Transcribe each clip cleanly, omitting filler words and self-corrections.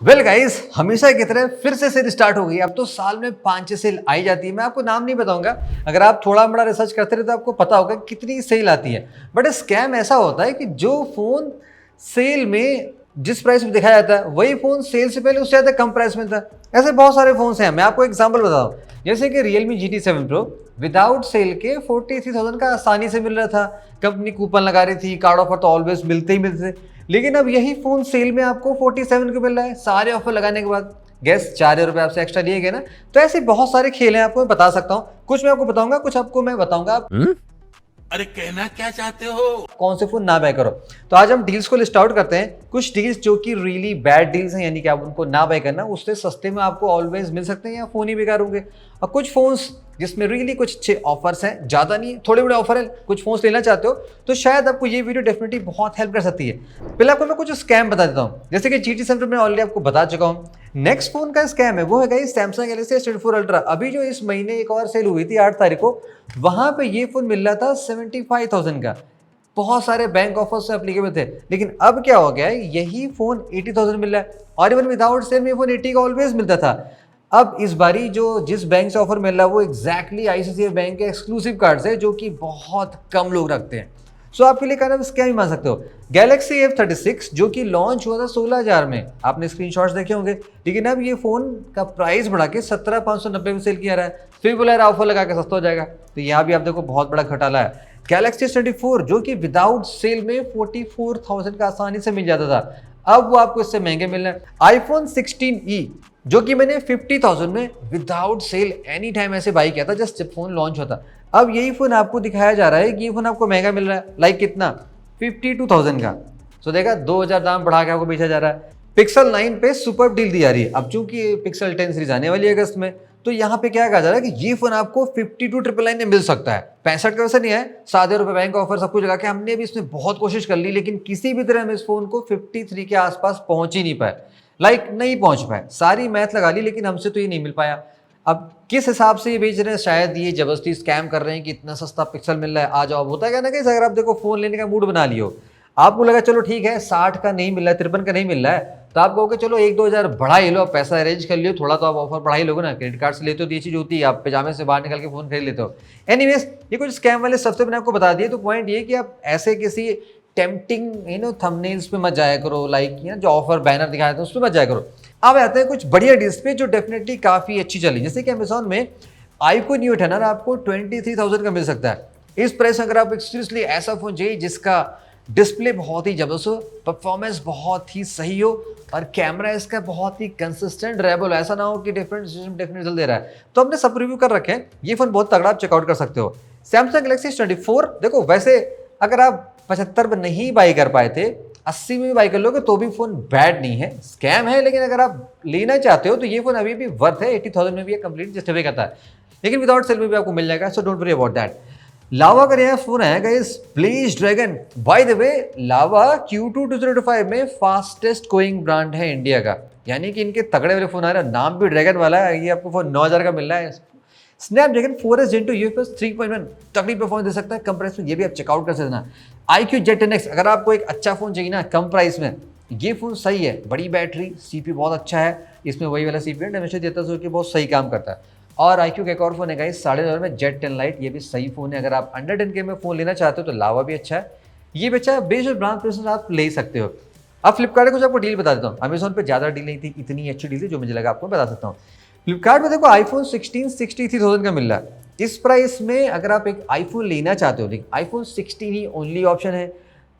Well guys, हमेशा की तरह फिर से सेल स्टार्ट हो गई। अब तो साल में 5-6 सेल आई जाती है। मैं आपको नाम नहीं बताऊंगा, अगर आप थोड़ा बड़ा रिसर्च करते रहे तो आपको पता होगा कितनी सेल आती है। बट स्कैम ऐसा होता है कि जो फोन सेल में जिस प्राइस में दिखाया जाता है वही फोन सेल से पहले उससे ज्यादा कम प्राइस में था। ऐसे बहुत सारे फोन हैं। मैं आपको एग्जाम्पल बता दूं, जैसे कि Realme GT7 Pro without cell के 43,000 का आसानी से मिल रहा था। कंपनी कूपन लगा रही थी, कार्ड ऑफर तो ऑलवेज मिलते ही मिलते थे। लेकिन अब यही फोन सेल में आपको 47 को मिल रहा है, सारे ऑफर लगाने के बाद। गैस 4,000 रुपए आपसे एक्स्ट्रा लिए गए ना। तो ऐसे बहुत सारे खेल हैं, आपको मैं बता सकता हूँ। कुछ मैं आपको बताऊंगा, कुछ आपको मैं बताऊंगा। अरे कहना क्या चाहते हो? कौन से फोन ना बाय करो। तो आज हम डील्स को लिस्ट आउट करते हैं। कुछ डील्स जो कि रियली बैड डील्स हैं, यानी कि आप उनको ना बाय करना, उससे सस्ते में आपको ऑलवेज मिल सकते हैं या फोन ही बेकार होंगे। और कुछ फोन्स जिसमें रियली कुछ अच्छे ऑफर्स हैं, ज्यादा नहीं, थोड़े बड़े ऑफर हैं, कुछ फोन्स लेना चाहते हो तो शायद आपको ये वीडियो डेफिनेटली बहुत हेल्प कर सकती है। पहले आपको मैं कुछ स्कैम बता देता हूँ, जैसे कि GT7 में ऑलरेडी आपको बता चुका हूँ। नेक्स्ट फोन का स्कैम है वो है सैमसंग गैलेक्सी S24 अल्ट्रा। अभी जो इस महीने एक और सेल हुई थी 8 तारीख को, वहां पे ये फोन मिल रहा था 75,000 का। बहुत सारे बैंक ऑफर्स एप्लीकेबल थे। लेकिन अब क्या हो गया है, यही फोन 80,000 मिल रहा है। और इवन विदाउट सेल में फोन 80 का ऑलवेज मिलता था। अब इस बारी जो जिस बैंक से ऑफर मिल रहा है वो एग्जैक्टली ICICI बैंक के एक्सक्लूसिव कार्ड है, जो कि बहुत कम लोग रखते हैं। सो आपके लिए काइंड ऑफ स्कैम ही मान सकते हो। गैलेक्सी F36 जो कि लॉन्च हुआ था 16,000 में, आपने स्क्रीनशॉट्स देखे होंगे। लेकिन अब ये फोन का प्राइस बढ़ा के 17,590 में सेल किया रहा है। फिर बोला यार ऑफर लगा के सस्ता हो जाएगा, तो यहाँ भी आप देखो बहुत बड़ा घोटाला है। गैलेक्सी S24 जो कि विदाउट सेल में 44,000 का आसानी से मिल जाता था, अब वो आपको इससे महंगे मिल रहे हैं। आईफोन 16e जो कि मैंने 50,000 में विदाउट सेल एनी टाइम ऐसे बाई किया था जस्ट जब फोन लॉन्च होता, अब यही फोन आपको दिखाया जा रहा है कि ये फोन आपको महंगा मिल रहा है। लाइक कितना, 52,000 का। सो देखा, 2,000 दाम बढ़ा के आपको बेचा जा रहा है। पिक्सल 9 पे सुपर डील दी जा रही है। अब चूंकि पिक्सल 10 सीरीज आने वाली है अगस्त में, तो यहाँ पे क्या कहा जा रहा है कि ये फोन आपको 52,999 में मिल सकता है। 65 का वैसे नहीं है, 7,000 रुपए बैंक ऑफर सब कुछ लगा के हमने भी इसमें बहुत कोशिश कर ली, लेकिन किसी भी तरह हम इस फोन को 53 के आसपास पहुंच ही नहीं पाए। नहीं पहुंच पाए, सारी मैथ लगा ली, लेकिन हमसे तो ये नहीं मिल पाया। अब किस हिसाब से ये बेच रहे हैं, शायद ये जबरदस्ती स्कैम कर रहे हैं कि इतना सस्ता पिक्सल मिल रहा है, आ जाओ। होता क्या ना कि अगर आप देखो फोन लेने का मूड बना लियो, आपको लगा चलो ठीक है 60 का नहीं मिल रहा है, 53 का नहीं मिल रहा है, तो आप कहोगे चलो 1-2 हज़ार बढ़ा ही लो, पैसा अरेंज कर लियो थोड़ा, तो आप ऑफर बढ़ा ही लोगे ना। क्रेडिट कार्ड से लेते हो तो ये चीज होती है, आप पैजामे से बाहर निकल के फोन खरीद लेते हो। एनीवेज, ये कुछ स्कैम वाले सबसे मैंने आपको बता दिए। तो पॉइंट ये कि आप ऐसे किसी टेम्पटिंग थंबनेल्स पे मत जाया करो, लाइक जो ऑफर बैनर दिखाया था उस पर मत जाया करो। अब आते हैं कुछ बढ़िया डील्स पे जो डेफिनेटली काफी अच्छी चली। जैसे कि अमेजोन में iQOO Neo 10 आपको 23,000 का मिल सकता है। इस प्राइस अगर आप सीरियसली ऐसा फोन चाहिए जिसका डिस्प्ले बहुत ही जबरदस्त हो, परफॉर्मेंस बहुत ही सही हो और कैमरा इसका बहुत ही कंसिस्टेंट रहेबल, ऐसा ना हो कि डिफरेंट रिजल्ट दे रहा है, तो हमने सब रिव्यू कर रखे हैं। ये फोन बहुत तगड़ा, आप चेकआउट कर सकते हो। सैमसंग गैलेक्सी S24 देखो, वैसे अगर आप 75 में नहीं बाई कर पाए थे, 80 में भी बाई कर लोगे तो भी फोन बैड नहीं है, स्कैम है। लेकिन अगर आप लेना चाहते हो तो ये फोन अभी भी वर्थ है। 80,000 में भी ये कंप्लीट जस्टिफाई करता है, लेकिन विदाउट सेल में भी आपको मिल जाएगा। So don't worry about that. Lava का नया फोन है guys, Blaze Dragon. By the way, Lava Q2 2025 में फास्टेस्ट गोइंग ब्रांड है इंडिया का, यानी कि इनके तगड़े वाले फोन आ रहे हैं, नाम भी ड्रैगन वाला है। ये आपको फोन 9,000 का मिल रहा है। स्नैपड्रैगन 4S Gen 2 UFS 3.1 तगड़ी परफॉर्मेंस दे सकता है कम प्राइस में, ये भी आप चेकआउट कर सकते हैं। iQOO Jet 10X, अगर आपको एक अच्छा फोन चाहिए ना कम प्राइस में, ये फोन सही है। बड़ी बैटरी, CPU बहुत अच्छा है, इसमें वही वाला CPU है डेमोस्ट्रेट देता है, कि बहुत सही काम करता है। और iQOO का एक और फोन है गाइस 9,500 में, Jet 10 Lite, ये भी सही फोन है। अगर आप अंडर 10K में फोन लेना चाहते हो तो लावा भी अच्छा है। ये भी अच्छा है, बेस्ड ब्रांड प्रेफरेंस आप ले सकते हो। अब फ्लिपकार्ट कुछ आपको डील बता देता हूँ। अमेजोन पे ज्यादा डील नहीं थी, इतनी अच्छी डील थी जो मुझे लगा आपको बता सकता हूँ। फ्लिपकार्ट में देखो आईफोन 16 63,000 का मिल रहा है। इस प्राइस में अगर आप एक आईफोन लेना चाहते हो, लेकिन आईफोन 16 ही ओनली ऑप्शन है।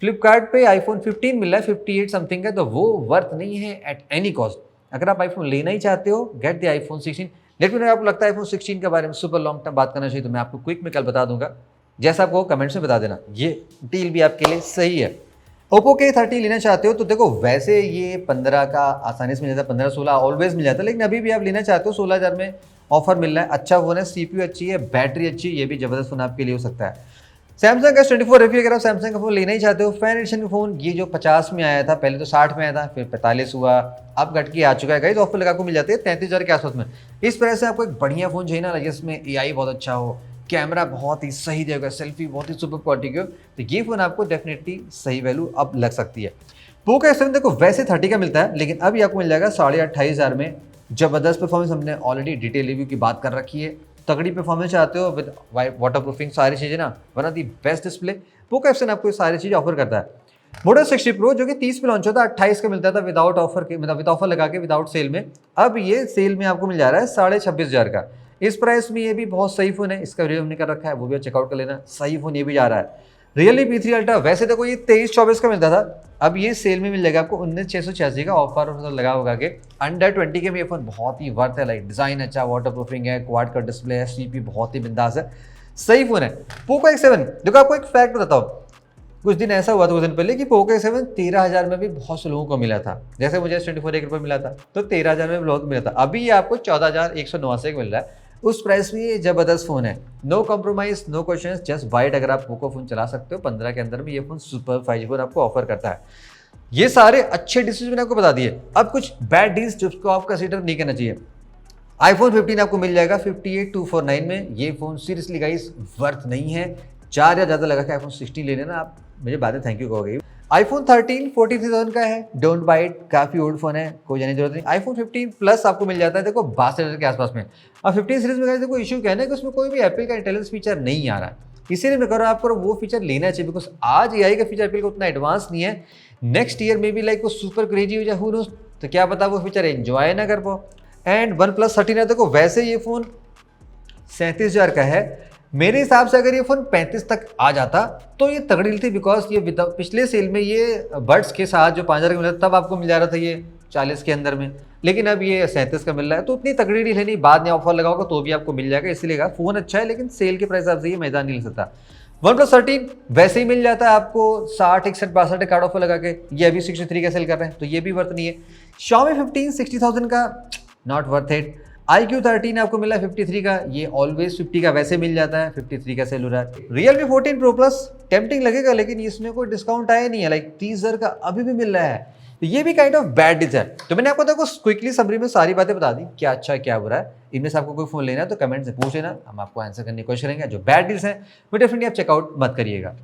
फ्लिपकार्ट पे आईफोन 15 मिल रहा है 58 समथिंग का, तो वो वर्थ नहीं है एट एनी कॉस्ट। अगर आप आईफोन लेना ही चाहते हो, गेट द आईफोन 16। लेकिन अगर आपको लगता है आईफोन 16 के बारे में सुपर लॉन्ग टर्म बात करना चाहिए, तो मैं आपको क्विक में कल बता दूंगा, जैसा आपको कमेंट्स में बता देना। ये डील भी आपके लिए सही है। ओप्पो के 30 लेना चाहते हो तो देखो, वैसे ये 15 का आसानी से मिल जाता है, 15-16 ऑलवेज मिल जाता है, लेकिन अभी भी आप लेना चाहते हो 16,000 में ऑफर मिल रहा है। अच्छा फोन है, CPU अच्छी है, बैटरी अच्छी है, ये भी जबरदस्त फोन आपके लिए हो सकता है। सैमसंग का S24 FE, अगर आप सैमसंग का फोन लेना ही चाहते हो, फैन एडिशन का फोन, ये जो 50 में आया था, पहले तो 60 में आया था, फिर 45 हुआ, अब घट के आ चुका है गाइस। ऑफर लगा को मिल जाते हैं 33,000 के आसपास में। इस तरह से आपको एक बढ़िया फोन चाहिए ना, जिसमें AI बहुत अच्छा हो, कैमरा बहुत ही सही देगा, सेल्फी बहुत ही सुपर क्वालिटी की हो, तो ये फोन आपको डेफिनेटली सही वैल्यू अब लग सकती है। पोको F7 देखो वैसे 30 का मिलता है, लेकिन अभी आपको मिल जाएगा 28,500 में। जबरदस्त परफॉर्मेंस, हमने ऑलरेडी डिटेल रिव्यू की बात कर रखी है। तगड़ी परफॉर्मेंस चाहते हो विद वाटर प्रूफिंग सारी चीज़ें ना, one of the best display, Poco F7 आपको ये सारी चीज़ें ऑफर करता है। मोटो 60 प्रो जो कि 30 पे लॉन्च होता है, 28 का मिलता था विदाउट ऑफर के, मतलब विद ऑफर लगा के, विदाउट सेल में। अब ये सेल में आपको मिल जा रहा है 26,500 का। इस प्राइस में ये भी बहुत सही फोन है, इसका रिव्यू हमने कर रखा है, वो भी चेकआउट कर लेना। सही फोन ये भी जा रहा है। Realme P3 Ultra वैसे देखो ये 23-24 का मिलता था, अब ये सेल में मिल जाएगा आपको 19,686 का। ऑफर लगा होगा के अंडर 20 के में ये फोन बहुत ही वर्थ है। लाइक डिजाइन अच्छा, वाटर प्रूफिंग है, क्वाड का डिस्प्ले है, सीपी बहुत ही बिंदास है, सही फोन है। पोको X7 देखो, आपको एक फैक्ट बताता हूँ। कुछ दिन ऐसा हुआ था कुछ दिन पहले कि पोको X7 13,000 में भी बहुत से लोगों को मिला था। जैसे मुझे S24 रुपये मिला था, तो 13,000 में बहुत मिला था। अभी ये आपको 14,189 का मिल रहा है। उस प्राइस में ये जबरदस्त फोन है, no compromise, no questions, just bite. अगर आप पोको फोन चला सकते हो 15 के अंदर में, ये फोन सुपर 5G फोन आपको ऑफर करता है। ये सारे अच्छे डिसीजन मैंने आपको बता दिए। अब कुछ बैड डील्स जिसको आप कंसीडर नहीं करना चाहिए। iPhone 15 आपको मिल जाएगा 58,249 में। ये फोन सीरियसली गाइस वर्थ नहीं है। 4 या ज़्यादा लगा के iPhone 16 ले लेना, आप मुझे बाद में थैंक यू कहोगे। iPhone 13 43,000 का है, डोंट बाय इट, काफ़ी ओल्ड फोन है, कोई जाने की जरूरत नहीं। iPhone 15 प्लस आपको मिल जाता है देखो 62,000 के आसपास में। अब 15 सीरीज में देखो इशू क्या है ना कि उसमें कोई भी एप्पल का इंटेलिजेंस फीचर नहीं आ रहा है, इसीलिए मैं कह रहा हूँ आपको वो फीचर लेना चाहिए। बिकॉज आज AI का फीचर एप्पल का उतना एडवांस नहीं है। नेक्स्ट ईयर में भी लाइक वो सुपर क्रेजी हो जाए, हू नोस, तो क्या पता वो फीचर एंजॉय ना कर पाओ। एंड OnePlus 13 है देखो, वैसे ये फोन 37,000 का है। मेरे हिसाब से अगर ये फोन 35 तक आ जाता तो ये तगड़ी थी, बिकॉज ये पिछले सेल में ये बड्स के साथ जो 5,000 का मिला था तब आपको मिल जा रहा था ये 40 के अंदर में, लेकिन अब ये 37 का मिल रहा है। तो उतनी तगड़ी डील है नहीं, बाद में ऑफर लगाओगे तो भी आपको मिल जाएगा। इसलिए फोन अच्छा है, लेकिन सेल के प्राइस आपसे ये मैदान नहीं ले सकता। OnePlus 13 वैसे ही मिल जाता है आपको 60, 61, 62 कार्ड ऑफर लगा के, ये अभी 63 का सेल कर रहे हैं, तो ये भी वर्थ नहीं है। Xiaomi 15 60,000 का, नॉट वर्थ इट। iQOO 13 आपको मिला 53 का, ये ऑलवेज 50 का वैसे मिल जाता है, 53 का सेल हो रहा है। Realme 14 Pro Plus टेम्पटिंग लगेगा, लेकिन इसमें कोई डिस्काउंट आया नहीं है, लाइक 30,000 का अभी भी मिल रहा है, तो ये भी काइंड ऑफ बैड डील है। तो मैंने आपको देखो क्विकली समरी में सारी बातें बता दी, क्या अच्छा है क्या बुरा है। इनमें से आपको कोई फोन लेना है तो कमेंट से पूछ लेना, हम आपको आंसर करने की कोशिश करेंगे। जो बैड डील्स हैं वो डेफिनेटली आप चेकआउट मत करिएगा।